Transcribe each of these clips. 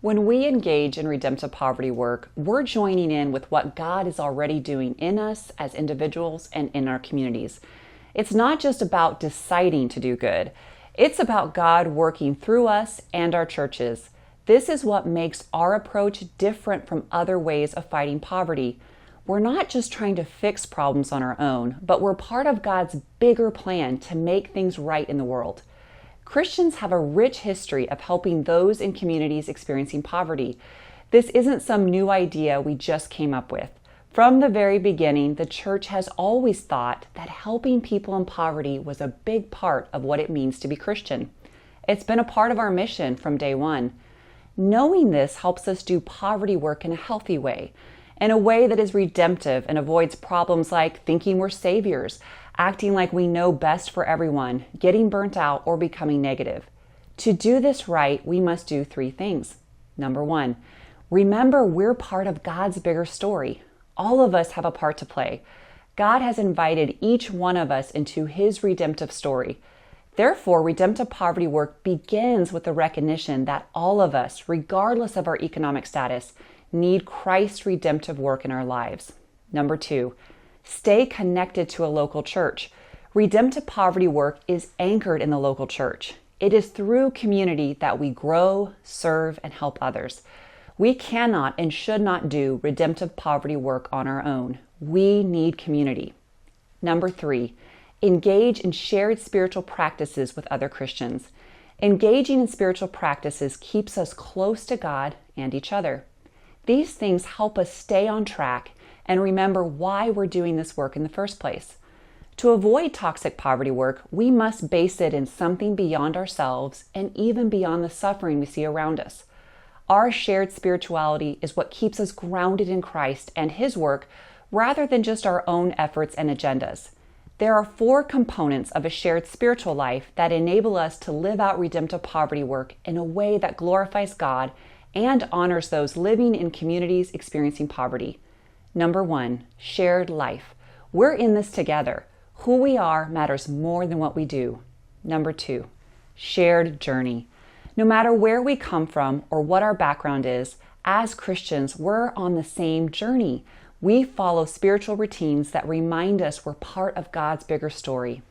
When we engage in redemptive poverty work, we're joining in with what God is already doing in us as individuals and in our communities. It's not just about deciding to do good. It's about God working through us and our churches. This is what makes our approach different from other ways of fighting poverty. We're not just trying to fix problems on our own, but we're part of God's bigger plan to make things right in the world. Christians have a rich history of helping those in communities experiencing poverty. This isn't some new idea we just came up with. From the very beginning, the church has always thought that helping people in poverty was a big part of what it means to be Christian. It's been a part of our mission from day one. Knowing this helps us do poverty work in a healthy way, in a way that is redemptive and avoids problems like thinking we're saviors, acting like we know best for everyone, getting burnt out, or becoming negative. To do this right, we must do three things. Number one, remember we're part of God's bigger story. All of us have a part to play. God has invited each one of us into His redemptive story. Therefore, redemptive poverty work begins with the recognition that all of us, regardless of our economic status, need Christ's redemptive work in our lives. Number two, stay connected to a local church. Redemptive poverty work is anchored in the local church. It is through community that we grow, serve, and help others. We cannot and should not do redemptive poverty work on our own. We need community. Number three, engage in shared spiritual practices with other Christians. Engaging in spiritual practices keeps us close to God and each other. These things help us stay on track and remember why we're doing this work in the first place. To avoid toxic poverty work, we must base it in something beyond ourselves and even beyond the suffering we see around us. Our shared spirituality is what keeps us grounded in Christ and His work rather than just our own efforts and agendas. There are four components of a shared spiritual life that enable us to live out redemptive poverty work in a way that glorifies God and honors those living in communities experiencing poverty. Number one, shared life. We're in this together. Who we are matters more than what we do. Number two, shared journey. No matter where we come from or what our background is, as Christians, we're on the same journey. We follow spiritual routines that remind us we're part of God's bigger story.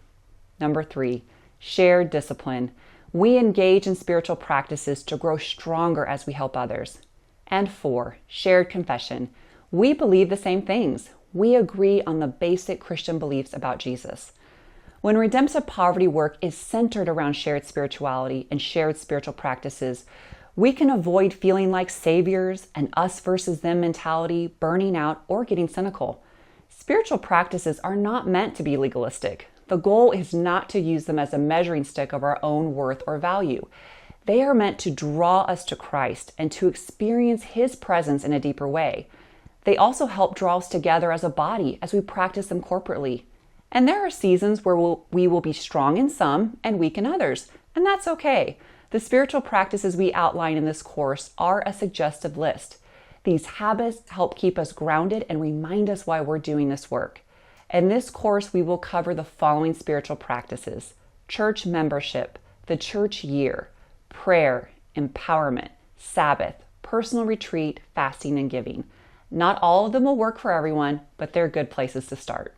Number three, shared discipline. We engage in spiritual practices to grow stronger as we help others. And four, shared confession. We believe the same things. We agree on the basic Christian beliefs about Jesus. When redemptive poverty work is centered around shared spirituality and shared spiritual practices, we can avoid feeling like saviors, an us versus them mentality, burning out, or getting cynical. Spiritual practices are not meant to be legalistic. The goal is not to use them as a measuring stick of our own worth or value. They are meant to draw us to Christ and to experience His presence in a deeper way. They also help draw us together as a body as we practice them corporately. And there are seasons where we will be strong in some and weak in others, and that's okay. The spiritual practices we outline in this course are a suggestive list. These habits help keep us grounded and remind us why we're doing this work. In this course, we will cover the following spiritual practices: church membership, the church year, prayer, empowerment, Sabbath, personal retreat, fasting, and giving. Not all of them will work for everyone, but they're good places to start.